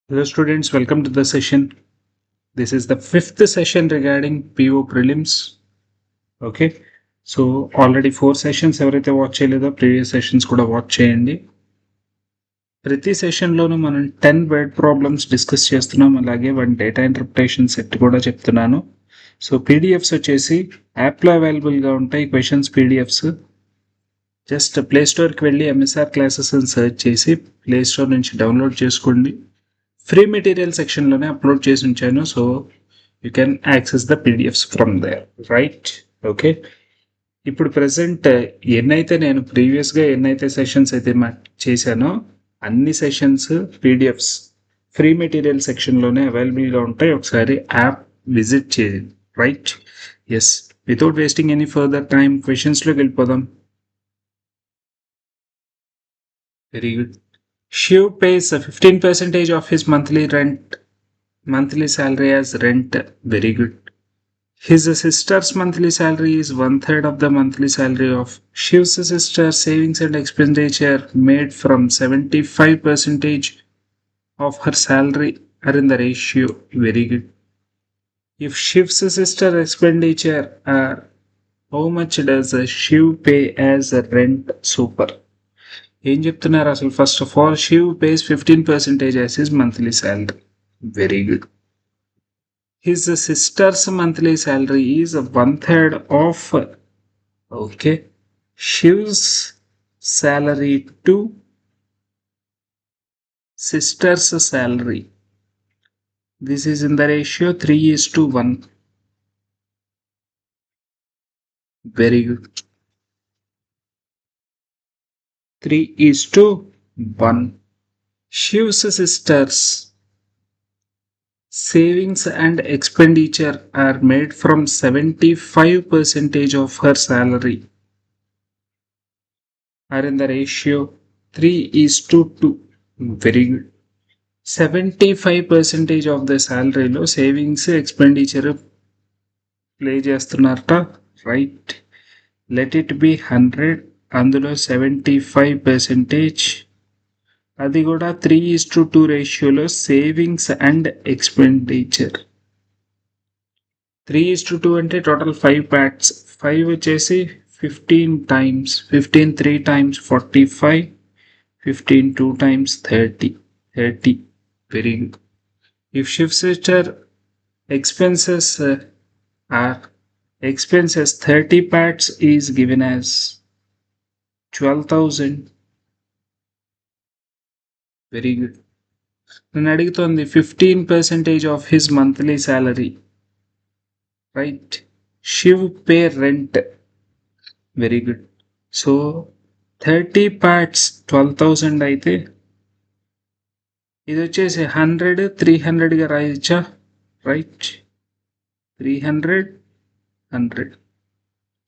Hello students, welcome to the session. This is the fifth session regarding PO prelims. Okay, so already 4 sessions ఎవరైతే watch చేయలేదో previous sessions కూడా watch చేయండి. ప్రతి సెషన్లోనూ మనం 10 word problems discuss చేస్తున్నాం, అలాగే 1 data interpretation set కూడా చెప్తున్నాను. సో పీడిఎఫ్స్ వచ్చేసి యాప్లో అవైలబుల్గా ఉంటాయి. క్వశ్చన్స్ పీడిఎఫ్స్ జస్ట్ ప్లే స్టోర్కి వెళ్ళి ఎంఎస్ఆర్ క్లాసెస్ అని సెర్చ్ చేసి ప్లే స్టోర్ నుంచి డౌన్లోడ్ చేసుకోండి. ఫ్రీ మెటీరియల్ సెక్షన్లోనే అప్లోడ్ చేసి ఉంచాను, so you can access the PDFs from there, right? Okay, ఇప్పుడు ప్రజెంట్ నేను ప్రీవియస్గా ఎన్నైతే సెషన్స్ అయితే చేశానో అన్ని సెషన్స్ పీడిఎఫ్స్ ఫ్రీ మెటీరియల్ సెక్షన్లోనే అవైలబుల్గా ఉంటాయి. ఒకసారి యాప్ విజిట్ చేయండి, right? Yes, without wasting any further time క్వశ్చన్స్లోకి వెళ్ళిపోదాం. Very good. Shiv pays 15% of his monthly salary as rent. Very good. His sister's monthly salary is 1/3 of the monthly salary of Shiv's sister. Savings and expenditure made from 75% of her salary are in the ratio. Very good. If Shiv's sister expenditure are, how much does Shiv pay as rent? Super. ఏం చెప్తున్నారు అసలు? First of all, Shiv pays 15% as his monthly salary. Very good. His sisters monthly salary is 1/3 of okay Shiv's salary to sisters salary. This is in the ratio 3:1. Very good. 3:1. Shiv's sisters' savings and expenditure are made from 75% of her salary, are in the ratio 3:2. Very good. 75% of the salary లో savings expenditure play చేస్తున్నారట, right? Let it be 100. అందులో 75%, అది కూడా 3:2 రేషియోలో savings and expenditure. 3:2 అంటే total 5 parts. 5 వచ్చేసి 15 times 15 3 times 45, 15 2 times 30. Very good. If shift sister expenses are 30 parts is given as 12,000. Very good. నన్ను అడుగుతోంది 15% of his monthly salary, right? Shiv pay rent. Very good. So 30 parts 12,000 అయితే ఇది వచ్చేసి 100 300గా రాయచ్చా? Right, 300 100.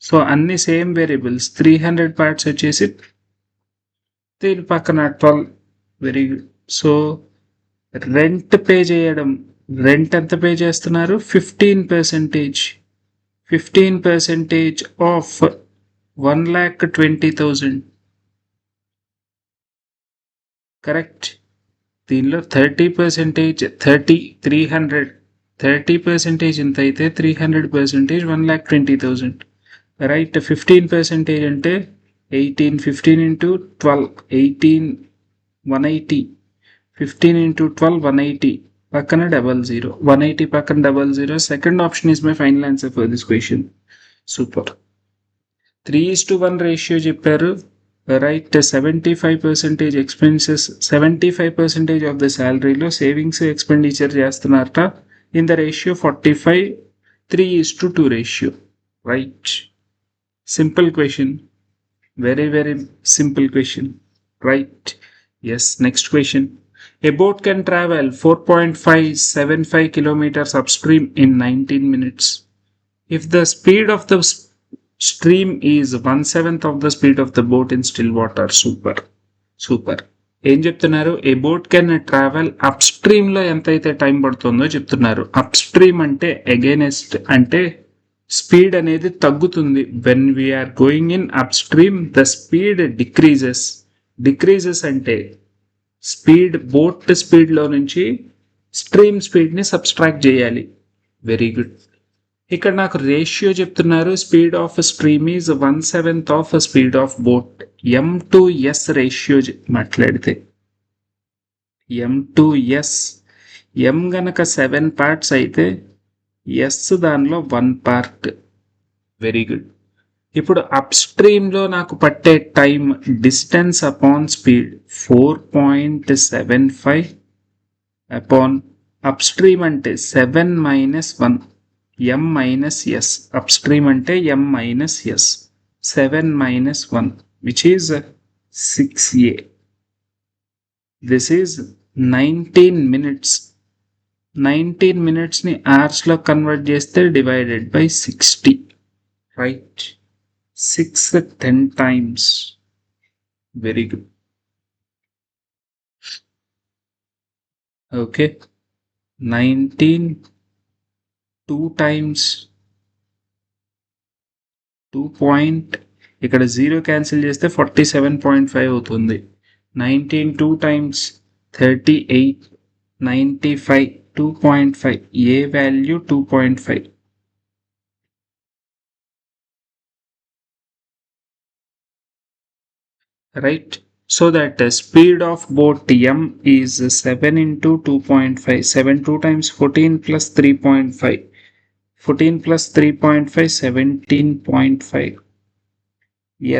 So అన్ని same variables. 300 parts వచ్చేసి దీని పక్కన 12. Very good. So rent pay చేయడం, రెంట్ ఎంత పే చేస్తున్నారు? 15%. 15% ఆఫ్ 1,20,000. కరెక్ట్. దీనిలో 30% 300. 30% ఎంత అయితే 300% 1,20,000. రైట్. 15% అంటే 18. 15 into 12 18, 180. 15 into 12 180. పక్కన 00. 180 పక్కన 00. Second option is my final answer for this question. Super. 3:1 ratio చెప్పారు, రైట్? 75% ఎక్స్పెన్సెస్, 75% ఆఫ్ ద శాలరీలో సేవింగ్స్ ఎక్స్పెండిచర్ చేస్తున్నారట, in the ratio 45. 3:2 ratio, right? Simple question, very simple question, right? Yes. Next question. A boat can travel 4.575 kilometers upstream in 19 minutes if the speed of the stream is 1/7 of the speed of the boat in still water. Super. ఏం చెప్తున్నారు? A boat can travel up stream లో ఎంత అయితే time పడుతుందో చెప్తున్నారు. Up stream అంటే against, అంటే speed అనేది తగ్గుతుంది. When we are going in up stream the speed decreases. అంటే బోట్ స్పీడ్లో నుంచి స్ట్రీమ్ స్పీడ్ని సబ్స్ట్రాక్ట్ చేయాలి. Very good. ఇక్కడ నాకు రేషియో చెప్తున్నారు. Speed of stream is 1/7 of speed of boat. M/S ratio మాట్లాడితే M/S, M గనక 7 పార్ట్స్ అయితే S దానిలో 1 పార్ట్. Very good. ఇప్పుడు అప్ స్ట్రీమ్లో నాకు పట్టే time distance upon speed 4.75 upon up stream అంటే 7 - 1 M-S. అప్ స్ట్రీమ్ అంటే M-S. 7 - 1 which is 6A. This is 19 minutes. 19 minutes ని hours లో కన్వర్ట్ చేస్తే divided by 60. Right. 6 10 times. Very good. Okay. 19 2 times 2. ఇక్కడ 0 cancel చేస్తే 47.5 అవుతుంది. 19 2 times 38. 95. 2.5. A value 2.5. Right. So that speed of boat M is 7 into 2.5. 7 2 times 14 plus 3.5. 14 plus 3.5 17.5.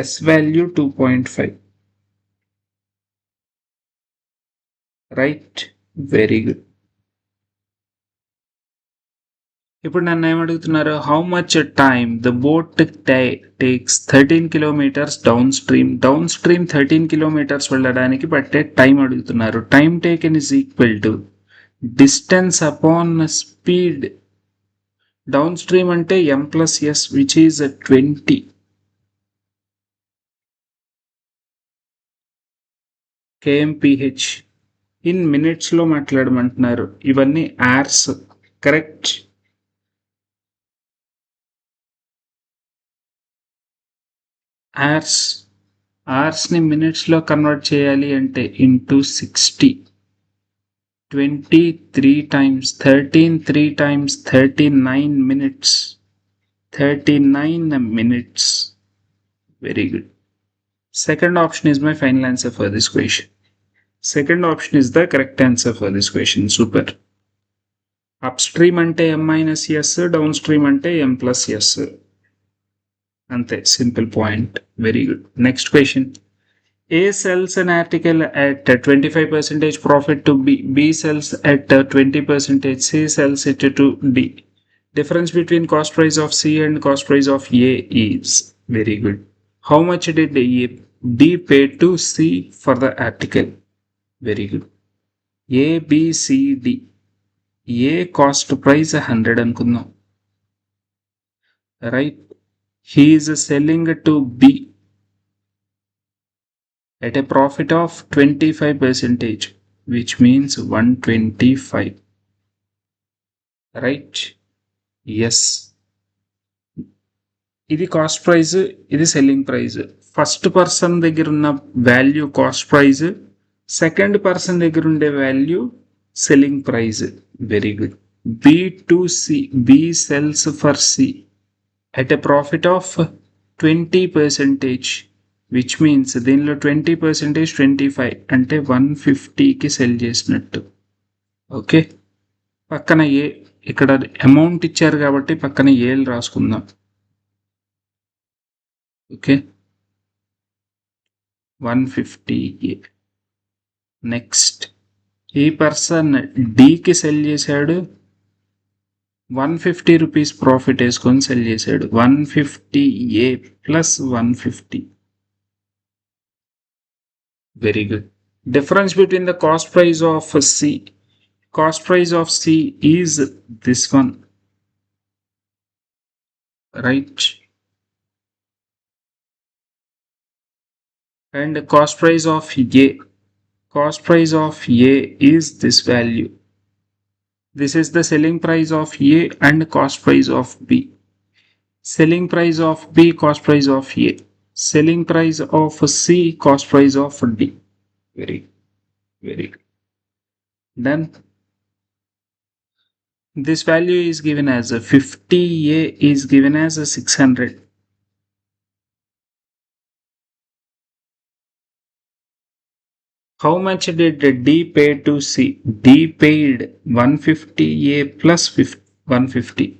S value 2.5. Right. Very good. ఇప్పుడు నన్ను ఏమడుగుతున్నారు, how much time the boat takes 13 kilometers down stream. 13 kilometers వెళ్ళడానికి పట్టే time అడుగుతున్నారు. Time taken is equal to distance upon speed. Down stream అంటే M+S which is 20. kmph. In మినిట్స్లో మాట్లాడమంటున్నారు. ఇవన్నీ hours. Correct. అవర్స్ని మినిట్స్లో కన్వర్ట్ చేయాలి అంటే into 60. 23 times 13 3 times 39 minutes. 39 minutes. Very good. Second option is my final answer for this question. Second option is the correct answer for this question. Super. Upstream ante M-S, downstream ante M+S. Ante, simple point. Very good. Next question. A sells an article at 25% profit to B. B sells at 20%. C sells it to D. Difference between cost price of C and cost price of A is. Very good. How much did D pay to C for the article? Very good. A, B, C, D. A cost price 100 అనుకుందాం. Right. He is selling to B at a profit of 25%, which means 125. Right? Yes. ఇది cost praise, ఇది selling praise. First person దగ్గర ఉన్న value cost praise, second person దగ్గర ఉండే value selling praise. Very good. B to C. B sells for C at a profit of 20%, which means దీనిలో 20% 25 అంటే 150కి cell చేసినట్టు. Okay. పక్కన ఏ, ఇక్కడ అమౌంట్ ఇచ్చారు కాబట్టి పక్కన ఏలు రాసుకుందాం. ఓకే. 150. నెక్స్ట్ ఈ పర్సన్ డీకి సెల్ చేశాడు, 150 రూపీస్ ప్రాఫిట్ వేసుకొని సెల్ చేశాడు. 150A plus 150. Very good. Difference between the cost price of C. Cost price of C is this one. Right. And cost price of A. Cost price of A is this value. This is the selling price of A and cost price of B. Selling price of B, cost price of A. Selling price of C, cost price of D. Very good. Very good. Done. This value is given as a 50A is given as a 600. How much did D pay to C? D paid 150A plus 150.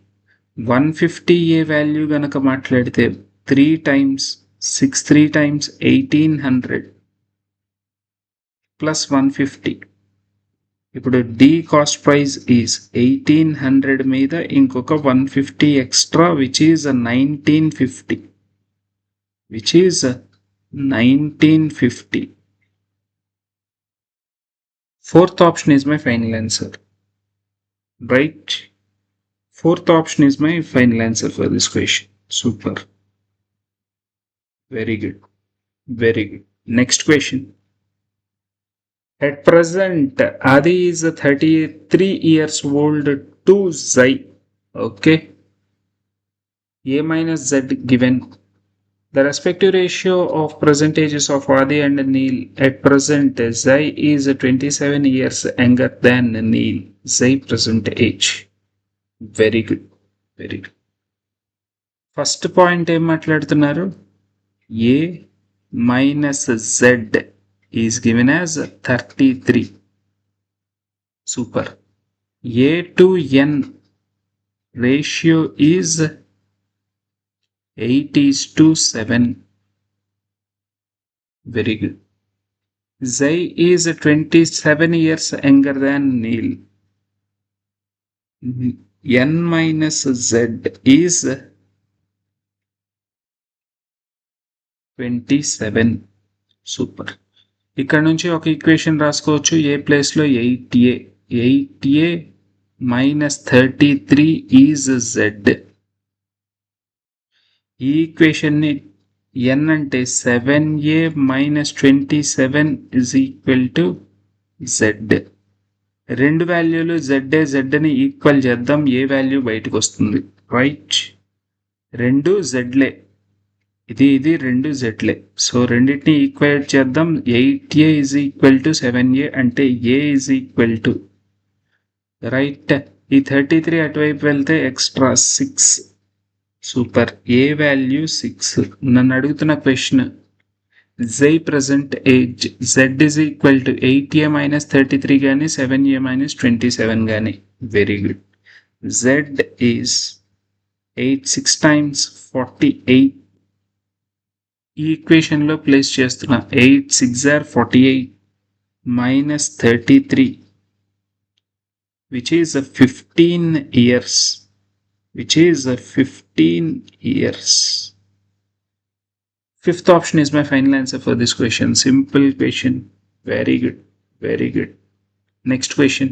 150A value గనక మాట్లాడితే 3 times 6 3 times 1800 plus 150. ఇప్పుడు D cost price is 1800 మీద ఇంకొక 150 extra which is 1950. Which is 1950. Fourth option is my final answer. Right? Fourth option is my final answer for this question. Super. Very good. Very good. Next question. At present, Adi is 33 years old to Zai. Okay. A minus Z given. The respective ratio of percentages of Adi and Neil at present, Zai is 27 years younger than Neil. Zai present age. Very good. Very good. First point ఏం మాట్లాడుతున్నారు? A minus Z is given as 33. Super. A to N ratio is 8:7. Very good. Zai is 27 years younger than Neil. N minus Z is 27. Super. ఇక్కడ నుంచి ఒక equation రాసుకోవచ్చు. ఏ ప్లేస్లో 8A. 8A minus 33 is Z. ఈ ఈక్వేషన్ని n అంటే 7A minus 27 is equal to Z. రెండు వాల్యూలు Zని equal చేద్దాం. ఏ వాల్యూ బయటకు వస్తుంది? రైట్. రెండు Zలే. ఇది రెండు Zలే. సో రెండింటిని ఈక్వేట్ చేద్దాం. 8A is equal to 7A అంటే A is equal to right. ఈ 33 అటువైపు వెళ్తే ఎక్స్ట్రా 6. సూపర్. ఏ వాల్యూ 6. నన్ను అడుగుతున్న question Zai present age Z is equal to 8A minus 33 గాని 7A minus 27 గాని. Very good. Z is 8 6 times 48. ఈ ఈక్వేషన్ లో ప్లేస్ చేస్తున్నా. 8 6 are 48 minus 33 which is 15 years. Which is 15 years. Fifth option is my final answer for this question. Simple question. Very good. Very good. Next question.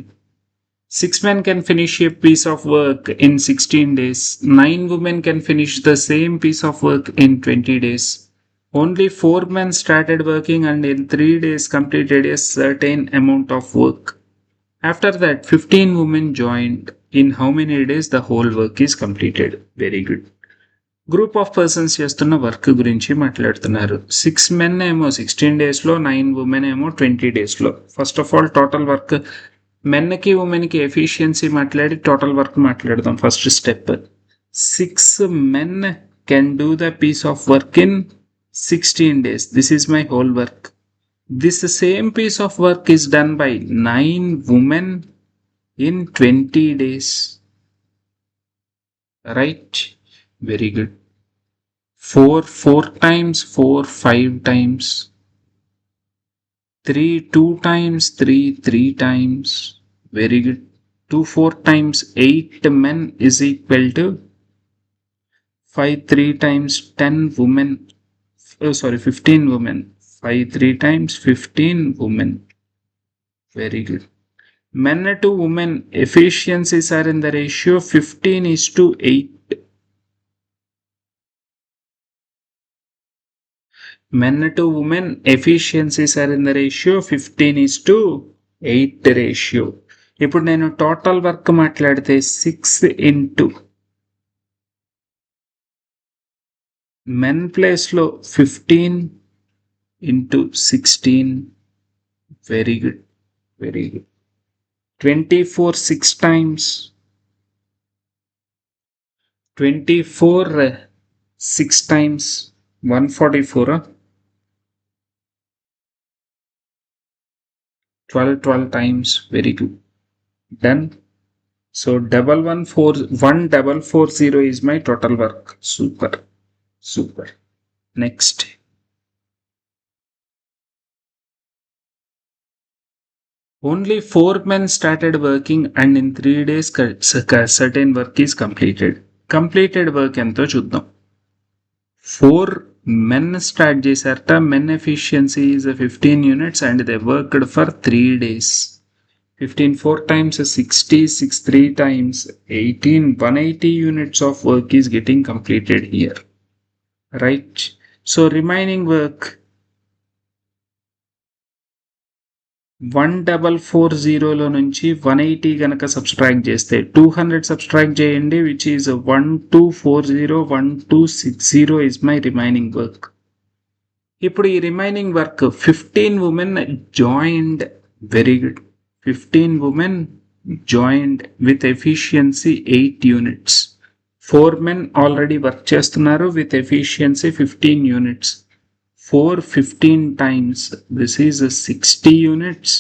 6 men can finish a piece of work in 16 days. 9 women can finish the same piece of work in 20 days. Only 4 men started working and in 3 days completed a certain amount of work. After that, 15 women joined. In how many days the whole work is completed? Very good. Group of persons చేస్తున్న work గురించి మాట్లాడుతున్నారు. 6 men ఏమో 16 daysలో, 9 women ఏమో 20 daysలో. First of all total work మెన్కి ఉమెన్కి efficiency మాట్లాడి total work మాట్లాడదాం. First step 6 men can do the piece of work in 16 days. This is my whole work. This same piece of work is done by 9 women in 20 days. Right? Very good. 4 times 4 5 times. 3 2 times 3 times. Very good. 2 4 times 8 men is equal to 5 3 times 10 women. 15 women. 5 3 times 15 women. Very good. Men to women efficiencies are in the ratio 15:8. Men to women efficiencies are in the ratio 15:8 ratio. ఇప్పుడు నేను total work మాట్లాడితే 6 into men ప్లేస్లో 15 into 16. Very good. Very good. 24 6 times. 24 6 times 144. 12 times. Very good. Done. So 11440 is my total work. Super. Super. Next. Only 4 men started working and in 3 days certain work is completed. Completed work ఎంతో చూద్దాం. 4 men start చేశారట. Men efficiency is 15 units and they worked for 3 days. 15 4 times 60, 6 3 times 18, 180 units of work is getting completed here. Right? So remaining work 1440 నుంచి 180 గనక subtract చేస్తే 200 subtract చేయండి, which is 1240 1260 is my remaining work. ఇప్పుడు ఈ remaining work 15 women joined. Very good. 15 women joined with efficiency 8 units. 4 men already work చేస్తున్నారు with efficiency 15 units. 4 15 times, this is 60 units,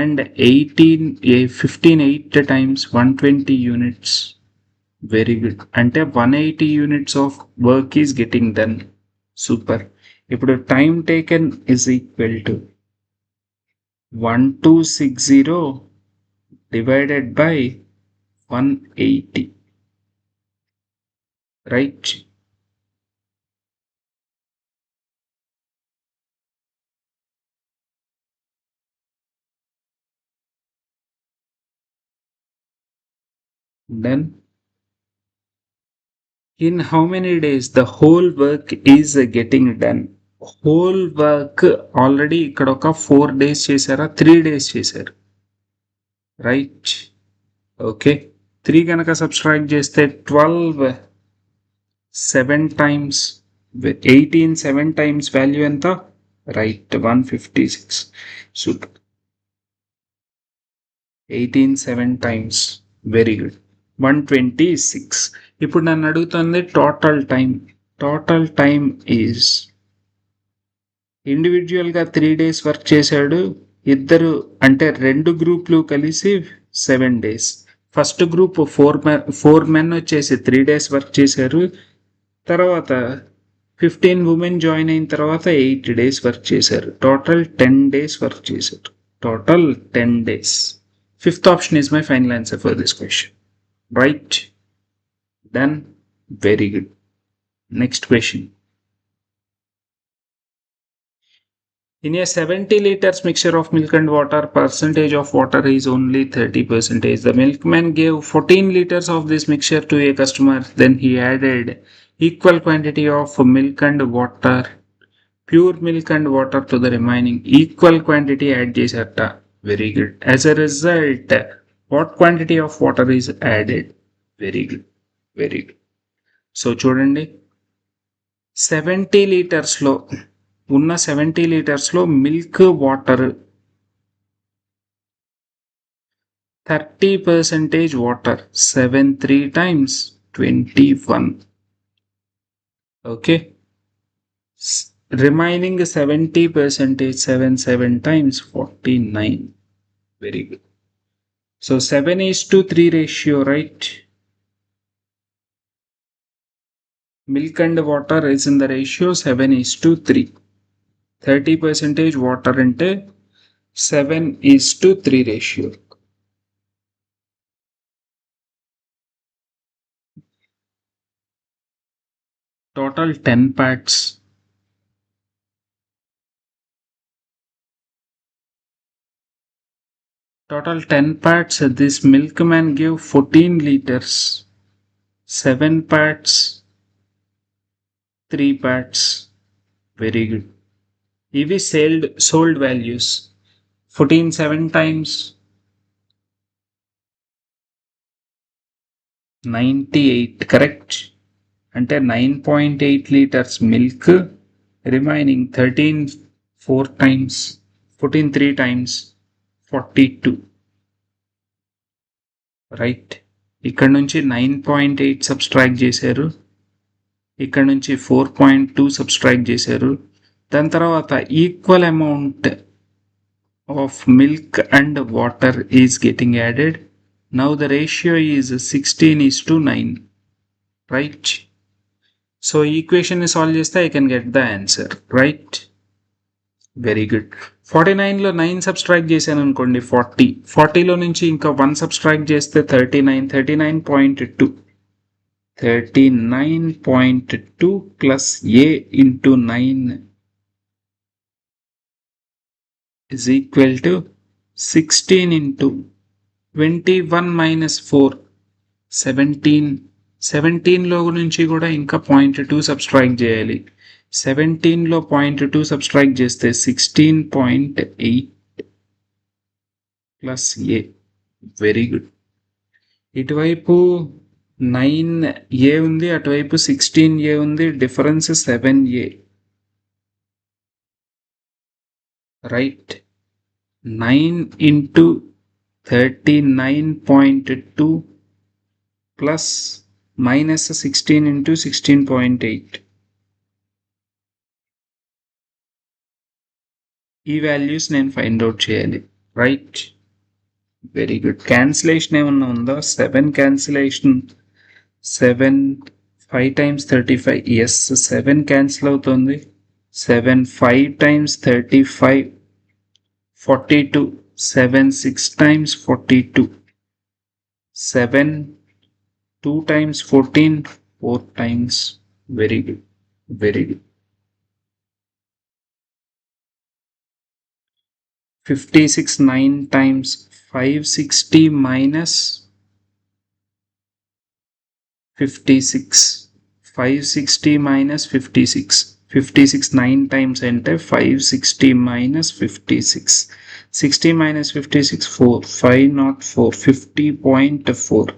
and 15 8 times 120 units. Very good. అంటే 180 units of work is getting done. Super. ఇప్పుడు time taken is equal to 1260 divided by 180. Right? Then in how many days the whole work is getting done? Whole work already ఇక్కడ ఒక 4 days చేశారా, 3 days చేశారు. Right. Okay. 3 కనుక subtract చేస్తే 12 7 times 18 7 times value ఎంత? Right, 156. Super. 18 7 times. Very good. 126. ఇప్పుడు నన్ను అడుగుతుంది total time. Total time is ఇండివిజువల్గా 3 days వర్క్ చేశాడు, ఇద్దరు అంటే 2 గ్రూప్లు కలిసి 7 days. ఫస్ట్ గ్రూప్ 4 men వచ్చేసి 3 days వర్క్ చేశారు. తర్వాత 15 women జాయిన్ అయిన తర్వాత 8 days వర్క్ చేశారు. టోటల్ 10 days వర్క్ చేశారు. Total 10 days. Fifth option is my final answer for this question. Right? Done. Very good. Next question. In a 70 liters mixture of milk and water, percentage of water is only 30%. The milkman gave 14 liters of this mixture to a customer. Then he added equal quantity of milk and water, pure milk and water to the remaining. Equal quantity add chesarta. Very good. As a result, what quantity of water is added? Very good. Very good. So చూడండి, 70 లీటర్స్లో ఉన్న 70 లీటర్స్లో milk water 30% water 73 times 21. Okay. Remaining 70% 77 times 49. Very good. So 7:3 ratio, right? Milk and water is in the ratio 7:3. 30% water అంటే 7:3 ratio. Total 10 parts. Total 10 parts. This milkman gave 14 liters. 7 parts, 3 parts. Very good. ఇవి sold values. 14 7 times 98. Correct. అంటే 9.8 liters milk. Remaining 13 4 times 14 3 times 42, right. ఇక్కడ నుంచి 9.8 subtract చేశారు, ఇక్కడ నుంచి 4.2 subtract చేశారు. దాని తర్వాత equal amount of milk and water is getting added. Now the ratio is 16:9, right. So equation ని సాల్వ్ చేస్తే I can get the answer, right. Very good. 49లో 9 సబ్స్ట్రాక్ట్ చేశాను అనుకోండి 40, 40లో నుంచి ఇంకా 1 సబ్స్ట్రాక్ట్ చేస్తే 39, 39.2, 39.2 plus a into 9 is equal to 16 into 21 minus 4, 17. 17లో నుంచి కూడా ఇంకా 0.2 సబ్స్ట్రాక్ట్ చేయాలి. 17లో 0.2 సబ్స్ట్రాక్ట్ చేస్తే 16.8 ప్లస్ a. Very good. ఇటువైపు 9a ఉంది, అటువైపు 16a ఉంది, difference 7a, right. 9 into 39.2 plus minus 16 into 16.8. ఈ వాల్యూస్ నేను ఫైండ్ అవుట్ చేయాలి, రైట్. Very good. క్యాన్సిలేషన్ ఏమన్నా ఉందా? 7 క్యాన్సిలేషన్, 7 5 times 35, ఎస్ 7 క్యాన్సిల్ అవుతుంది. 7 5 times 35, 42, 7 6 times 42, 7 2 times 14, 4 times. Very good, very good. 56 9 times 560 minus 56, 560 minus 56, 56 9 times ante 560 minus 56, 60 minus 56 4, 5 not 4, 50.4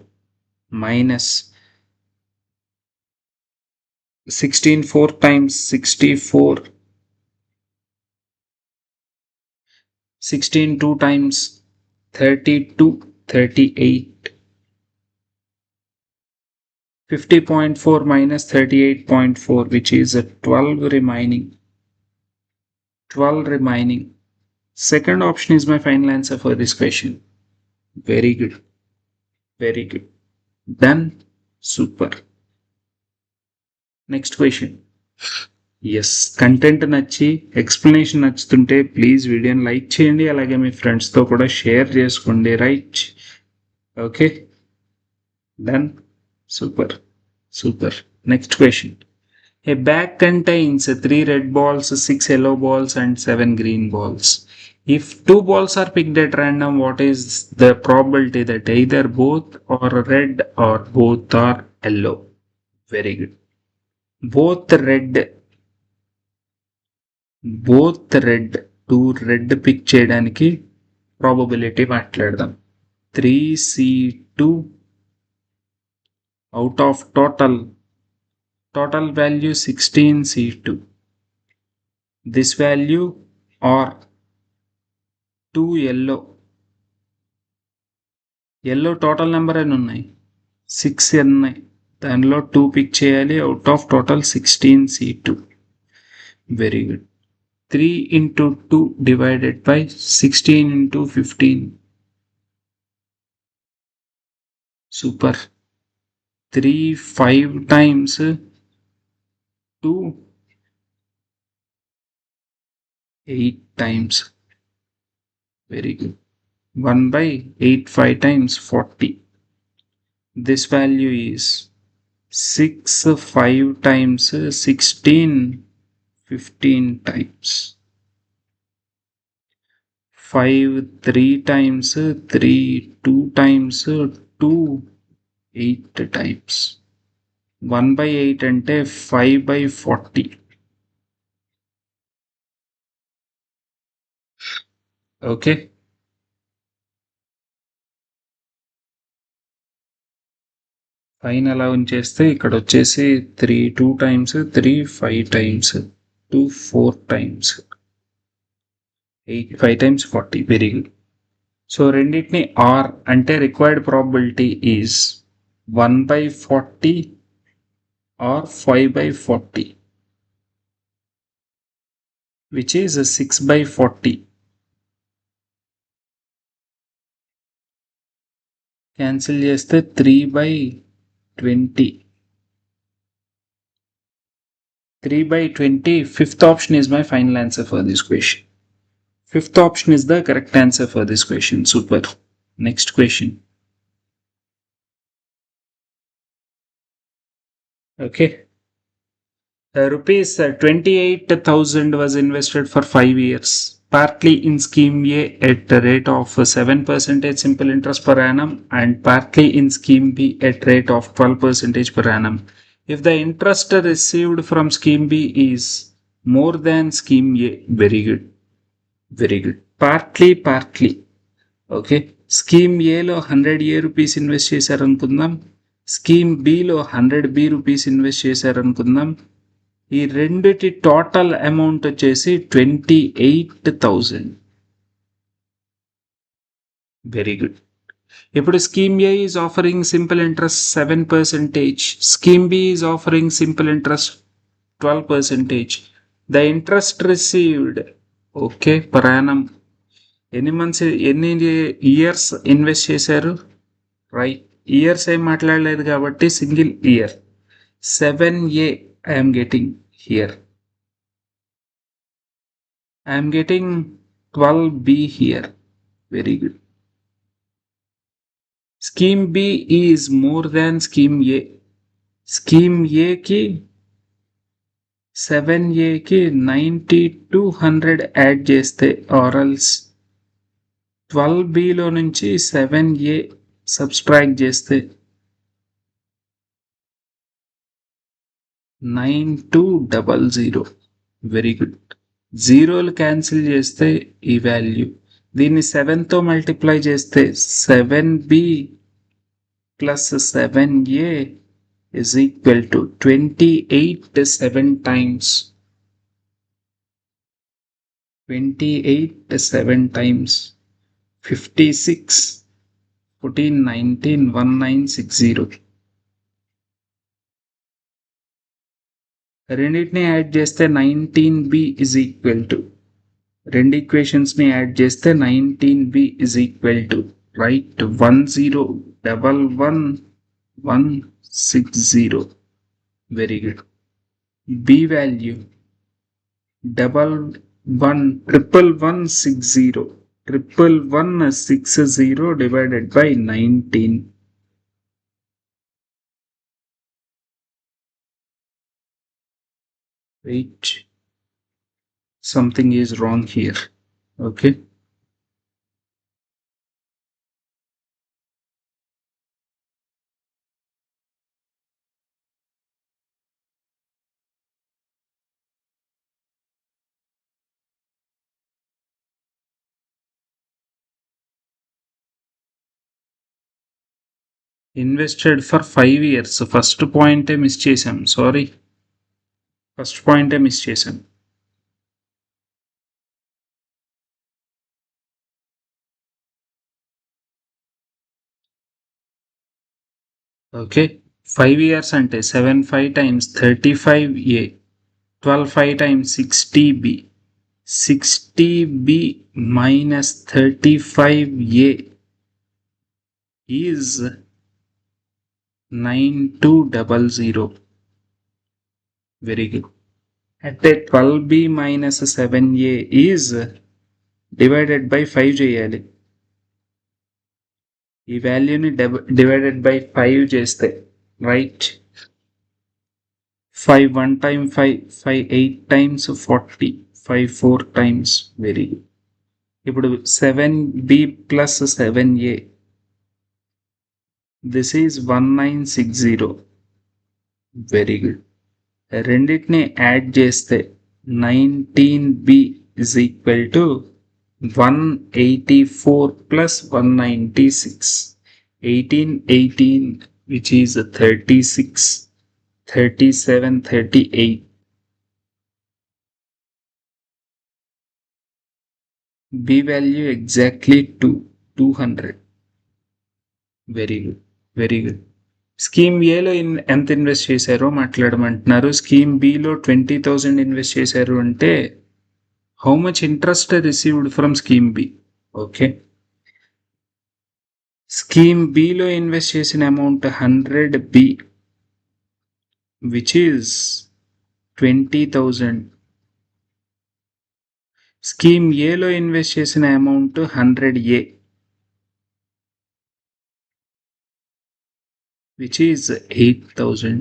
minus 16 4 times 64, 16 2 times 32, 38. 50.4 minus 38.4, which is a 12 remaining. 12 remaining. Second option is my final answer for this question. Very good. Very good. Done. Super. Next question. Yes, content నచ్చి explanation నచ్చుతుంటే please వీడియోని like చేయండి, అలాగే మీ ఫ్రెండ్స్తో కూడా share చేసుకోండి, right. Okay, done. Super super. Next question. A bag contains 3 red balls, 6 yellow balls and 7 green balls. If 2 balls are picked at random, what is the probability that either both are red or both are yellow? Very good. Both red, 2 red pick చేయడానికి probability మాట్లాడదాం. 3C2 out of total value 16C2. This value are 2 yellow total number అని ఉన్నాయి, 6 ఉన్నాయి, దానిలో 2 pick చేయాలి out of total 16C2. Very good. 3 into 2 divided by 16 into 15. Super. 3 5 times 2, 8 times. Very good. 1 by 8 5 times 40. This value is 6 5 times 16 15 times. 5 3 times 3, 2 times 2, 8 times. 1 by 8 అంటే 5 by 40. Okay, పైన అలా ఉంచేస్తే ఇక్కడ వచ్చేసి 3 2 times 3 5 times 2 4 times 8 5 times 40. Very good. So రెండింటిని or అంటే required probability is 1/40 or 5/40, which is 6/40. Cancel చేస్తే 3/20. 3/20. Fifth option is my final answer for this question. Fifth option is the correct answer for this question. Super. Next question. Okay. Rupees 28,000 was invested for 5 years, partly in scheme A at the rate of 7% simple interest per annum and partly in scheme B at rate of 12% per annum. If the interest received from scheme B is more than scheme A, very good. Very good. Partly. Okay, scheme ఏలో 100A rupees invest చేశారనుకుందాం, scheme బిలో 100B rupees invest చేశారనుకుందాం. ఈ రెండిటి total amount వచ్చేసి 28,000. Very good. ఇప్పుడు scheme A is offering simple interest 7%, scheme B is offering simple interest 12%. The interest received, okay, per annum ఎన్ని months, ఎన్ని ఇయర్స్ ఇన్వెస్ట్ చేశారు, రైట్, ఇయర్స్ ఏం మాట్లాడలేదు కాబట్టి single year. 7A I'm getting here, I'm getting 12B here. Very good. Scheme B is more than scheme A. Scheme ఏకి 7Aకి 90-100 add చేస్తే ఆర్ఎల్స్ 12Bలో నుంచి 7A సబ్స్ట్రాక్ట్ చేస్తే 9200. Very good. జీరోలు క్యాన్సిల్ చేస్తే ఈ వాల్యూ, దీన్ని 7తో మల్టిప్లై చేస్తే 7B plus 7A is equal to 28 7 times. 28 7 times 56 14 19 1960. రెండింటిని యాడ్ చేస్తే 19B is equal to, రెండు ఈక్వేషన్స్ని యాడ్ చేస్తే 19B is equal to, right, 10111160. Very good. B value 111160. 1160 divided by 19. Wait, something is wrong here. Okay. Invested for 5 years. First పాయింటే miss చేశాం, sorry, first పాయింటే miss చేశాం. Okay, 5 years అంటే 7/5 times 35A, 12/5 times 60B. 60B minus 35A is 9200. Very good. At 12B minus 7A is divided by 5 చేయాలి. ఈ వాల్యూని divided by 5 చేస్తే, right, 5 1 time 5, 5 8 times 40, 5 4 times. Very good. ఇప్పుడు 7B plus 7A, this is 1960. Very good. రెండింటిని add చేస్తే 19B is equal to 184 plus 196. 18 which is 36, 37 38. B value exactly 2. 200. Very good, very good. Scheme ఏలో ఎంత invest చేశారో మాట్లాడమంటున్నారు. Scheme below 20,000 invest చేశారు అంటే how much interest received from scheme B? Okay, scheme బిలో invest చేసిన amount 100 B, which is 20,000. Scheme ఏలో invest చేసిన amount 100 A, which is 8,000.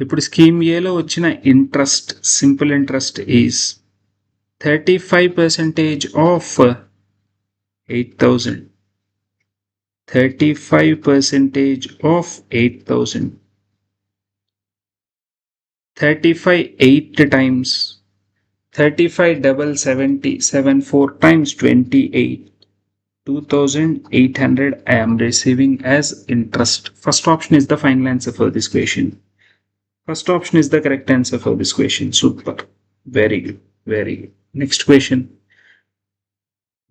ఇప్పుడు స్కీమ్ ఏలో వచ్చిన interest, simple interest is 35% of 8,000. 35% of 8,000. 35 8 times 35 double 70 7 4 times 28. 2,800 I am receiving as interest. First option is the final answer for this question. First option is the correct answer for this question. Super. Very good. Very good. Next question.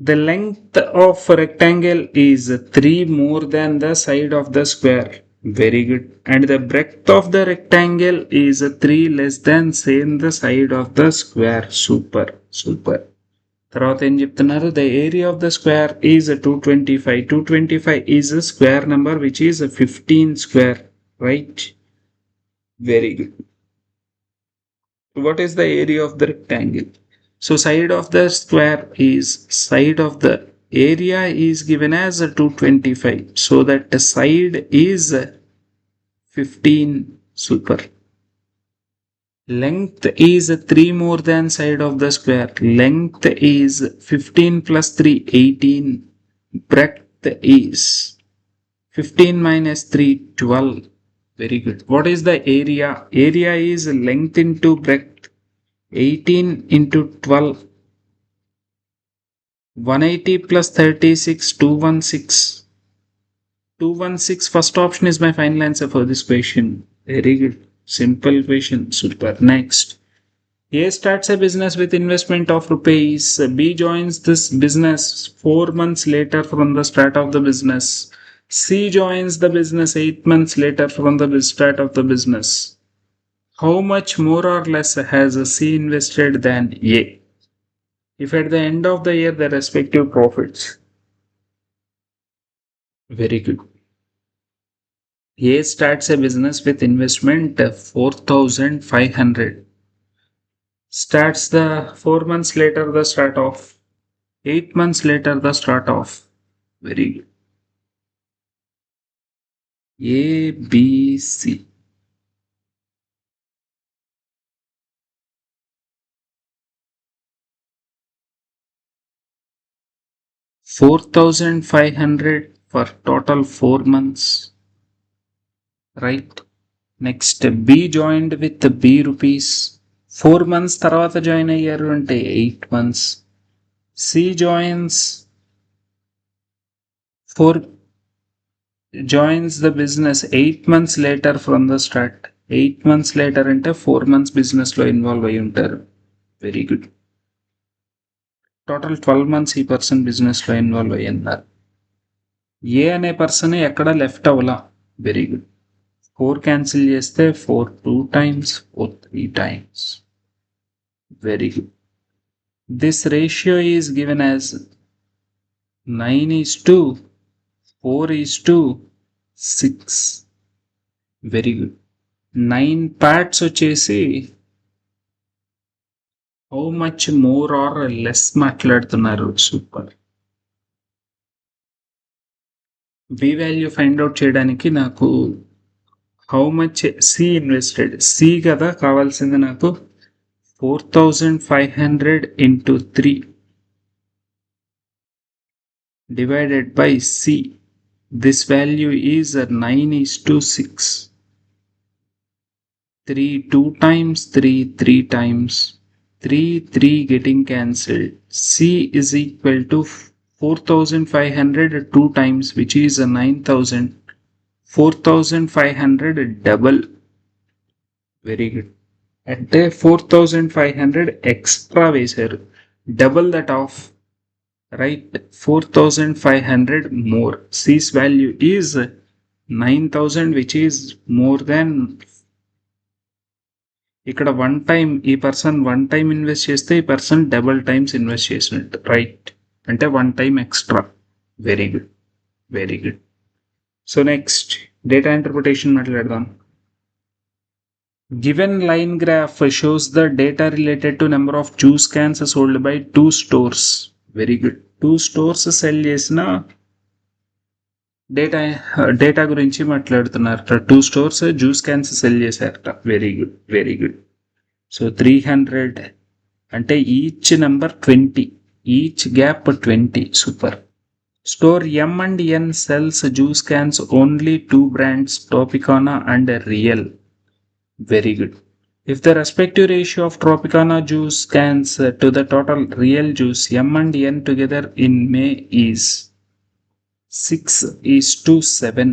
The length of a rectangle is 3 more than the side of the square. Very good. And the breadth of the rectangle is 3 less than same the side of the square. Super. Super. తర్వాత ఏం చెప్తున్నారు? The area of the square is 225. 225 is a square number which is 15 square. Right? Very good. What is the area of the rectangle? So side of the square is, side of the area is given as 225. So that the side is 15. Super. Length is 3 more than side of the square. Length is 15 plus 3, 18. Breadth is 15 minus 3, 12. Very good. What is the area? Area is length into breadth. 18 into 12. 180 plus 36, 216. 216. First option is my final answer for this question. Very good. Simple question. Super. Next. A starts a business with investment of rupees. B joins this business 4 months later from the start of the business. C joins the business 8 months later from the start of the business. How much more or less has C invested than A? If at the end of the year the respective profits. Very good. A starts a business with investment 4,500. Starts the 4 months later the start off. 8 months later the start off. Very good. A, B, C. $4,500 for total 4 months. Right. Next, B joined with the B rupees. 4 months తర్వాత join అయ్యారు అంటే 8 months. C joins the business 8 months later from the start. 8 months later అంటే 4 months business లో involve అయి ఉంటారు. Very good. Total 12 months ఈ person business లో involve అయ్యి ఉన్నారు. ఏ అనే పర్సన్ ఎక్కడ లెఫ్ట్ అవ్వలా. Very good. 4 క్యాన్సిల్ చేస్తే 4 2 times, 4 3 times. Very good. This ratio is given as 9:4:6. Very good. 9 parts వచ్చేసి how much more or less మాట్లాడుతున్నారు. Super. B value find out చేయడానికి నాకు how much C invested, C కదా కావాల్సింది నాకు. 4,500 into 3 divided by C. This value is 9:6. 3 2 times, 3 3 times. 3 3 getting cancelled. C is equal to 4,500 2 times, which is 9,000. 4,500 double. Very good. అంటే 4,500 extra వేశారు. Double that of right? 4500 more. C's value is 9000, which is more than. ఇక్కడ one time ఈ person one time invest చేస్తే ఈ person double times invest చేసినట్టు, right? అంటే one time extra. Very good, very good. So next data interpretation మాట్లాడదాం. Given line graph shows the data related to number of juice cans sold by 2 stores. Very good. 2 stores sell చేసిన data గురించి మాట్లాడుతున్నారట. 2 stores juice cans sell చేశారట. Very good, very good. So 300 అంటే each number 20, each gap 20. Super. Store M and N sells juice cans only 2 brands, Tropicana and Real. Very good. If the respective ratio of Tropicana juice cans to the total Real juice M and N together in May is 6:7.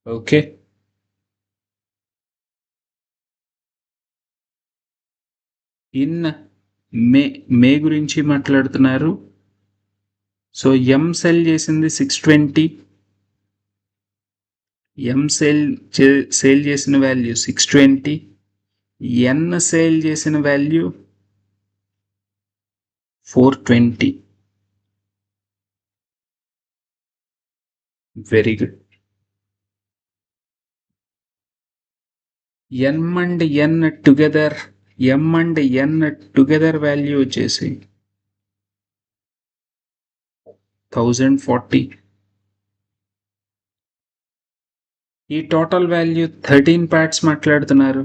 Okay. In May గురించి మాట్లాడుతున్నారు. So M sell చేసింది 620, M sale చేసిన వాల్యూ 620, N sale చేసిన వాల్యూ 420. Very good. M and N together value వచ్చేసి 1040. ఈ total value 13 pads మాట్లాడుతున్నారు.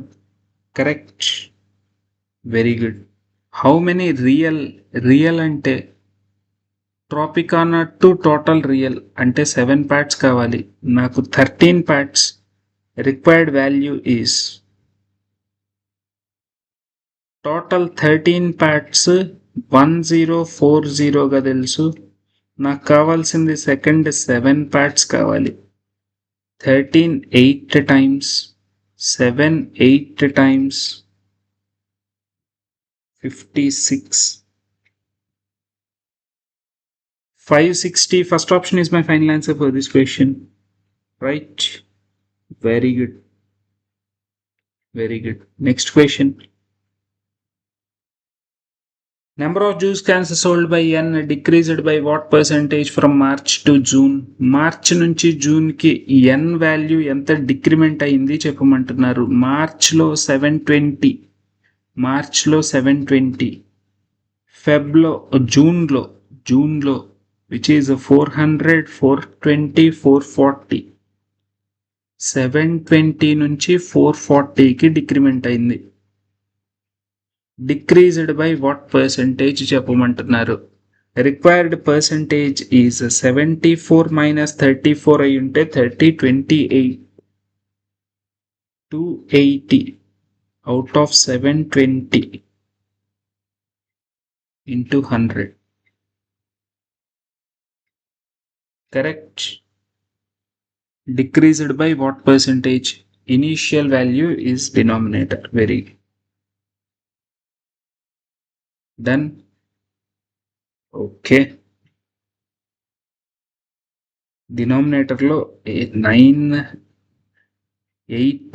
Correct, very good. How many real అంటే ట్రాపికానా టు టోటల్ రియల్ అంటే 7 ప్యాడ్స్ కావాలి. నాకు 13 pads. Required value is total 13 pads 1040గా తెలుసు. నాకు కావాల్సింది సెకండ్ 7 ప్యాడ్స్ కావాలి. 13 8 times 7 8 times 56 560. First option is my final answer for this question, right? Very good, very good. Next question. Number of juice cans sold by N decreased by what percentage from March to June? March నుంచి జూన్కి ఎన్ value ఎంత decrement అయింది చెప్పమంటున్నారు. మార్చ్లో 720, ఫెబ్లో జూన్లో which is 400 420 440. 720 నుంచి 440కి decrement అయింది. Decreased by what percentage చెప్పమంటున్నారు. Required percentage is 74 - 34 అయి ఉంటే 30 28 280 out of 720 into 100. Correct. Decreased by what percentage? Initial value is denominator. Very done. Okay. Denominator lo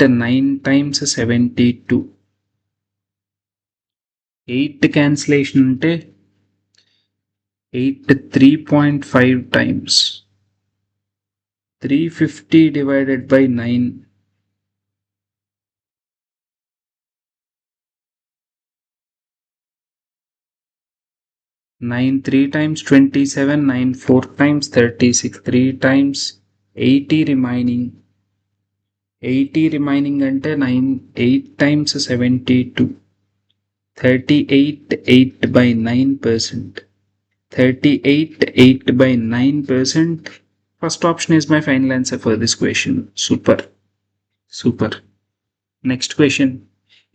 9 times 72. 8 cancellation ante 8 3.5 times 350 divided by 9. 9 3 times 27, 9 4 times 36, 3 times 80 remaining. 80 remaining ante 9 8 times 72. 38 8 by 9%. 38 8 by 9%. First option is my final answer for this question. Super. Next question.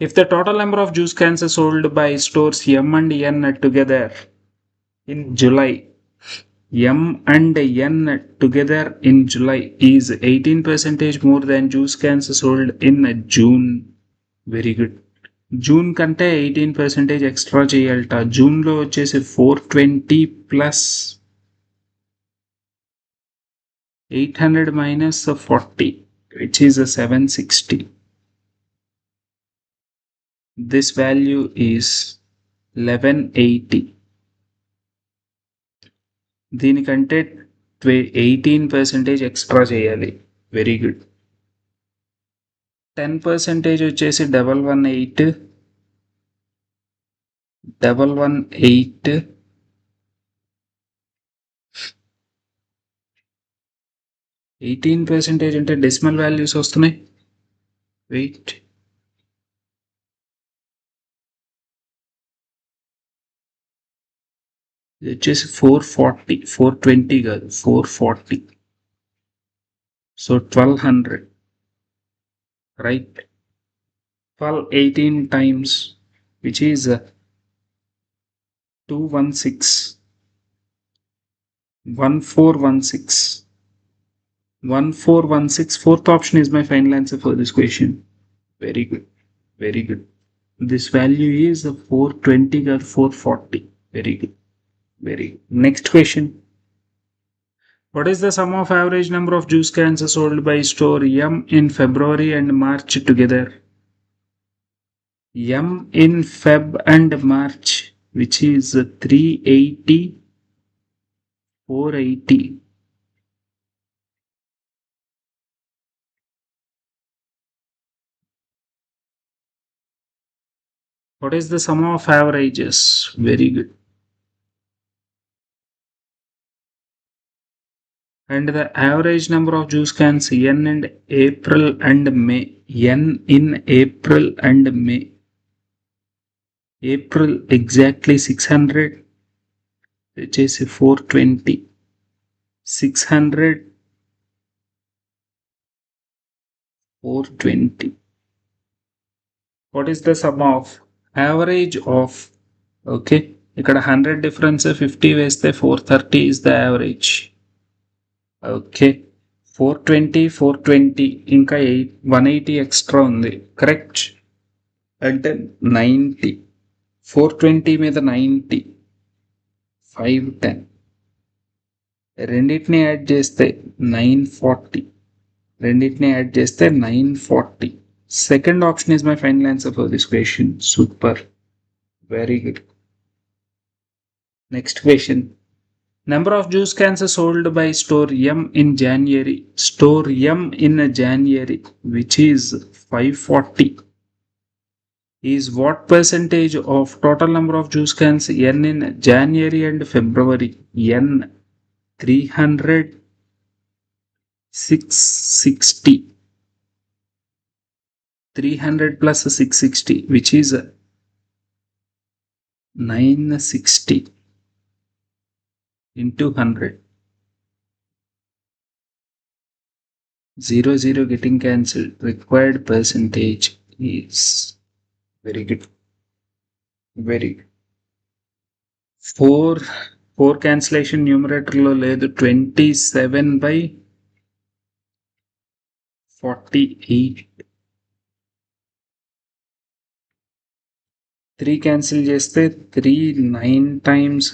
If the total number of juice cans sold by stores M and N together in July, M and N together in July is 18% more than juice cans sold in June. Very good. June కంటే 18% extra చేయాలట. జూన్లో వచ్చేసి 420 plus 800 minus 40, which is a 760. This value is 1180. దీనికంటే 18% extra చేయాలి. Very good. 10% వచ్చేసి 118 18% అంటే decimal values వస్తున్నాయి. Wait, ఇది వచ్చేసి 440, 420 కాదు 440. So 1200, right. 12 18 times, which is 216, 1416, 1416. Fourth option is my final answer for this question. Very good, very good. This value is 420 or 440. Very good, very good. Next question. What is the sum of average number of juice cans sold by store M in February and March together? M in Feb and March, which is 380, 480. What is the sum of averages? Very good. And the average number of juice cans N in April and May. N in April and May. April exactly 600, which is 420. 600, 420. What is the sum of average of, okay, ఇక్కడ 100 difference 50 వేస్తే 430 is the average. Okay, 420 420 ఇంకా 180 extra ఉంది, correct. అంటే 90, 420 మీద 90, 510. రెండింటిని add చేస్తే 940, రెండింటిని add చేస్తే 940. Second option is my final answer for this question. Super, very good. Next question. Number of juice cans sold by store M in January. Store M in January, which is 540, is what percentage of total number of juice cans N in January and February? N 300, 660. 300 plus 660, which is 960 into 100. 0 0 getting cancelled. Required percentage is, very good, very good. 4 cancellation numerator lo ledu. 27/48. 3 cancel చేస్తే 3 9 times,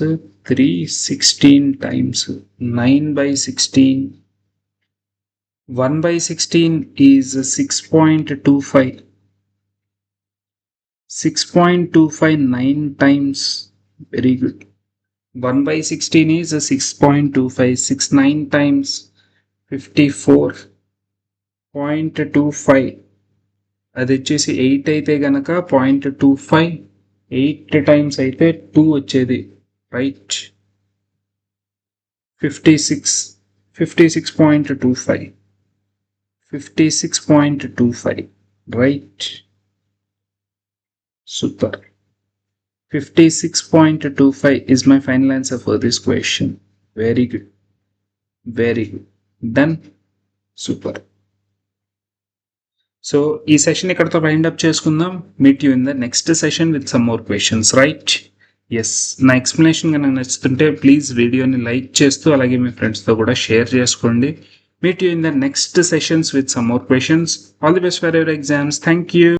3 16 times, 9/16. 1/16 is 6.25. 6.259 times. Very good. 1/16 is 6.25. 69 times 54.25. అది వచ్చేసి 8 అయితే గనక 0.25. 8 times అయితే 2 వచ్చేది, right. 56.25. 56.25, right. Super. 56.25 is my final answer for this question. Very good, very good. Done. Super. So ఈ session ఇక్కడతో wind up చేసుకుందాం. Meet you in the next session with some more questions, right. Yes, నా explanation కనుక నచ్చుతుంటే please వీడియోని like చేస్తూ అలాగే మీ ఫ్రెండ్స్తో కూడా షేర్ చేసుకోండి. Meet you in the next sessions with some more questions. All the best for your exams. Thank you.